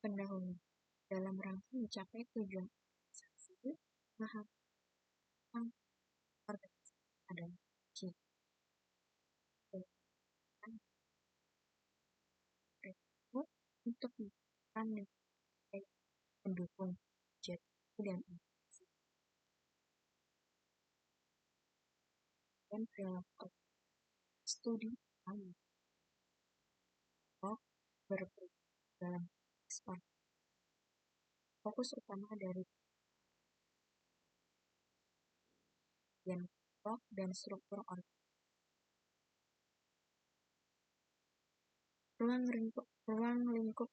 pendahuluan dalam rangka mencapai tujuan organisasi, memahami organisasi adalah kunci dalam perilaku untuk melakukan nilai pendukung jadi dan inovasi dan perilaku studi utama berperan dalam ekspor. Fokus utama dari bagian kelompok dan struktur ruang lingkup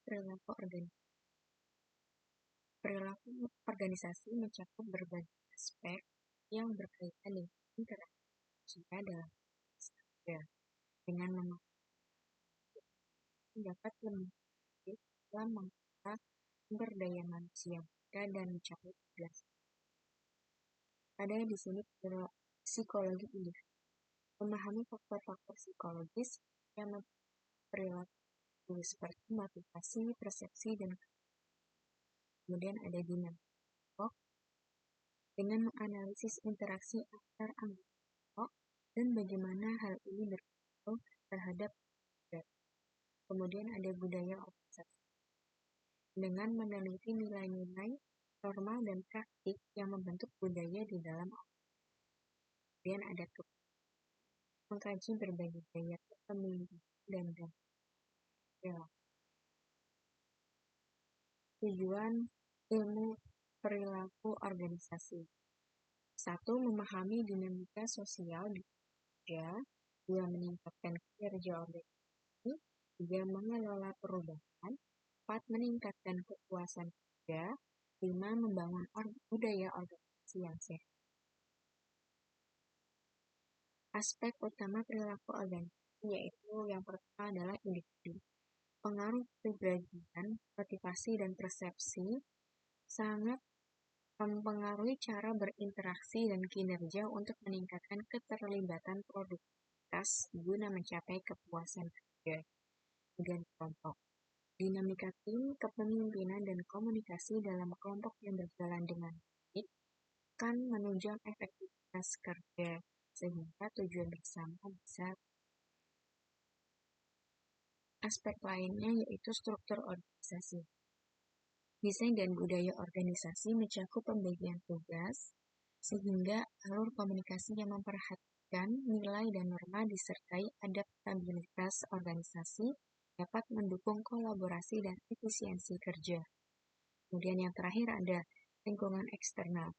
perilaku organisasi mencakup berbagai aspek yang berkaitan dengan interaksi manusia dalam kerja dengan dapat lebih dalam mengelola sumber daya manusia dan mencapai tujuan. Ada di sini psikologi individu, memahami faktor-faktor psikologis yang perilaku seperti motivasi, persepsi, dan kemudian ada dinamika kelompok dengan menganalisis interaksi antar anggota kelompok dan bagaimana hal ini berpengaruh terhadap budaya. Kemudian ada budaya organisasi dengan meneliti nilai-nilai, norma, dan praktik yang membentuk budaya di dalam organisasi. Kemudian ada mengkaji berbagai gaya kepemimpinan dan perilaku. Tujuan ilmu perilaku organisasi. 1. Memahami dinamika sosial di kerja. 2. Meningkatkan kinerja organisasi. 3. Mengelola perubahan. 4. Meningkatkan kepuasan kerja. 5. Membangun budaya organisasi yang sehat. Aspek utama perilaku organisasi yaitu yang pertama adalah individu. Pengaruh kepribadian, motivasi, dan persepsi sangat mempengaruhi cara berinteraksi dan kinerja untuk meningkatkan keterlibatan produktivitas guna mencapai kepuasan kerja dan kelompok. Dinamika tim, kepemimpinan, dan komunikasi dalam kelompok yang berjalan dengan baik akan menunjang efektivitas kerja sehingga tujuan bersama bisa. Aspek lainnya yaitu struktur organisasi. Desain dan budaya organisasi mencakup pembagian tugas, sehingga alur komunikasi yang memperhatikan nilai dan norma disertai adaptabilitas organisasi dapat mendukung kolaborasi dan efisiensi kerja. Kemudian yang terakhir ada lingkungan eksternal.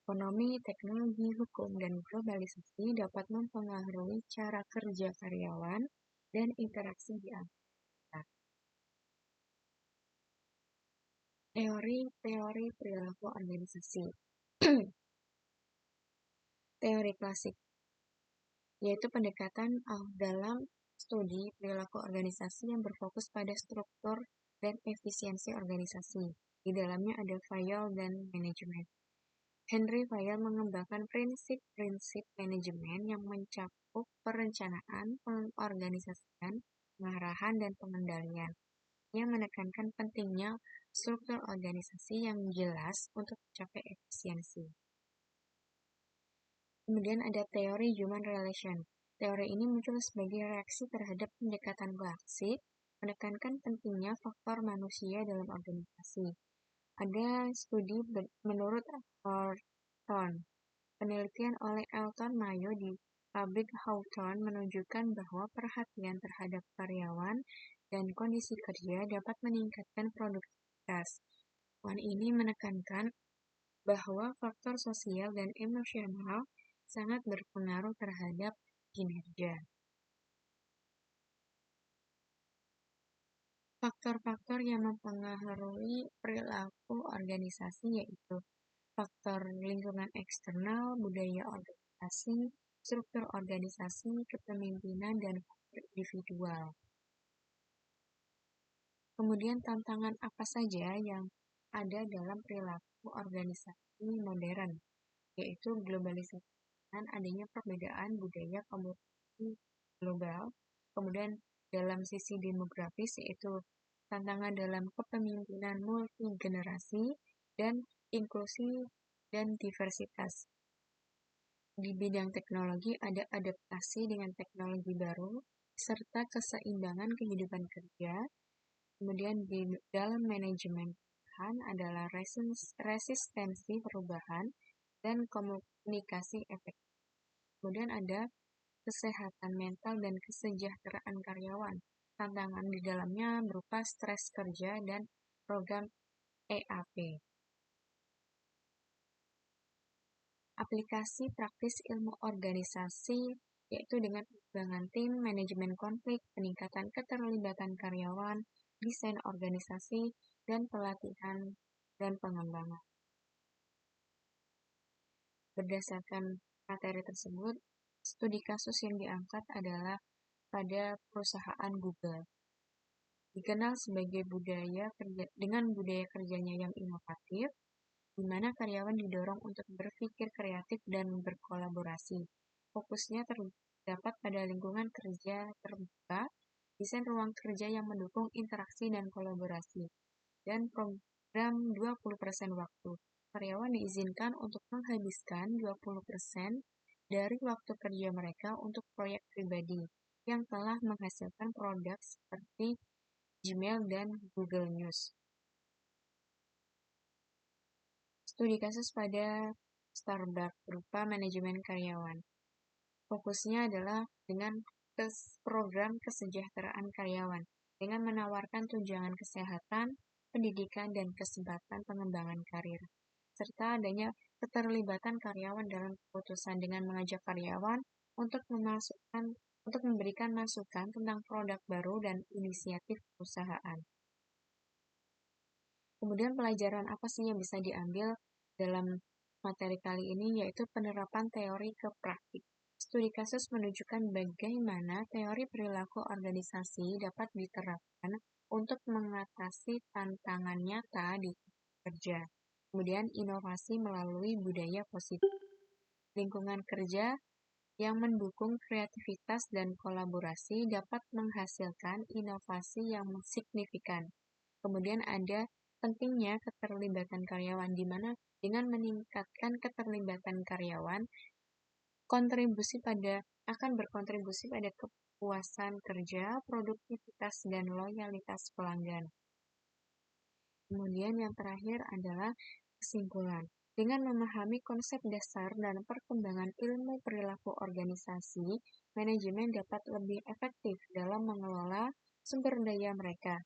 Ekonomi, teknologi, hukum, dan globalisasi dapat mempengaruhi cara kerja karyawan dan interaksi di antar. Teori perilaku organisasi. Teori klasik yaitu pendekatan dalam studi perilaku organisasi yang berfokus pada struktur dan efisiensi organisasi. Di dalamnya ada Fayol dan manajemen. Henry Fayol mengembangkan prinsip-prinsip manajemen yang mencakup perencanaan, pengorganisasian, pengarahan, dan pengendalian. Yang menekankan pentingnya struktur organisasi yang jelas untuk mencapai efisiensi. Kemudian ada teori human relation. Teori ini muncul sebagai reaksi terhadap pendekatan klasik, menekankan pentingnya faktor manusia dalam organisasi. Ada studi menurut Hawthorne. Penelitian oleh Elton Mayo di pabrik Hawthorne menunjukkan bahwa perhatian terhadap karyawan dan kondisi kerja dapat meningkatkan produktivitas. Temuan ini menekankan bahwa faktor sosial dan emosional sangat berpengaruh terhadap kinerja. Faktor-faktor yang mempengaruhi perilaku organisasi yaitu faktor lingkungan eksternal, budaya organisasi, struktur organisasi, kepemimpinan, dan faktor individual. Kemudian tantangan apa saja yang ada dalam perilaku organisasi modern, yaitu globalisasi dan adanya perbedaan budaya komunikasi global. Kemudian dalam sisi demografis yaitu tantangan dalam kepemimpinan multigenerasi, dan inklusi dan diversitas. Di bidang teknologi ada adaptasi dengan teknologi baru, serta keseimbangan kehidupan kerja. Kemudian di dalam manajemen perubahan adalah resistensi perubahan dan komunikasi efektif. Kemudian ada kesehatan mental dan kesejahteraan karyawan. Tantangan di dalamnya berupa stres kerja dan program EAP. Aplikasi praktis ilmu organisasi yaitu dengan pengembangan tim, manajemen konflik, peningkatan keterlibatan karyawan, desain organisasi, dan pelatihan dan pengembangan. Berdasarkan materi tersebut, studi kasus yang diangkat adalah pada perusahaan Google. Dikenal sebagai dengan budaya kerjanya yang inovatif, di mana karyawan didorong untuk berpikir kreatif dan berkolaborasi. Fokusnya terdapat pada lingkungan kerja terbuka, desain ruang kerja yang mendukung interaksi dan kolaborasi, dan program 20% waktu. Karyawan diizinkan untuk menghabiskan 20% dari waktu kerja mereka untuk proyek pribadi yang telah menghasilkan produk seperti Gmail dan Google News. Studi kasus pada Starbucks berupa manajemen karyawan. Fokusnya adalah dengan program kesejahteraan karyawan dengan menawarkan tunjangan kesehatan, pendidikan, dan kesempatan pengembangan karir, serta adanya keterlibatan karyawan dalam keputusan dengan mengajak karyawan untuk memberikan masukan tentang produk baru dan inisiatif perusahaan. Kemudian pelajaran apa sih yang bisa diambil dalam materi kali ini, yaitu penerapan teori ke praktik. Studi kasus menunjukkan bagaimana teori perilaku organisasi dapat diterapkan untuk mengatasi tantangan nyata di kerja. Kemudian inovasi melalui budaya positif. Lingkungan kerja yang mendukung kreativitas dan kolaborasi dapat menghasilkan inovasi yang signifikan. Kemudian ada pentingnya keterlibatan karyawan, di mana dengan meningkatkan keterlibatan karyawan, akan berkontribusi pada kepuasan kerja, produktivitas, dan loyalitas pelanggan. Kemudian yang terakhir adalah kesimpulan. Dengan memahami konsep dasar dan perkembangan ilmu perilaku organisasi, manajemen dapat lebih efektif dalam mengelola sumber daya mereka.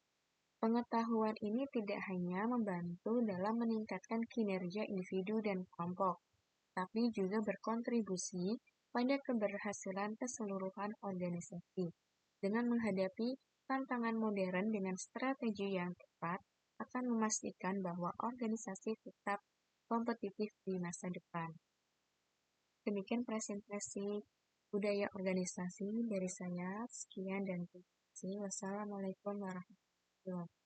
Pengetahuan ini tidak hanya membantu dalam meningkatkan kinerja individu dan kelompok, tapi juga berkontribusi pada keberhasilan keseluruhan organisasi. Dengan menghadapi tantangan modern dengan strategi yang tepat, akan memastikan bahwa organisasi tetap kompetitif di masa depan. Demikian presentasi budaya organisasi dari saya. Sekian dan terima kasih. Wassalamualaikum warahmatullahi wabarakatuh.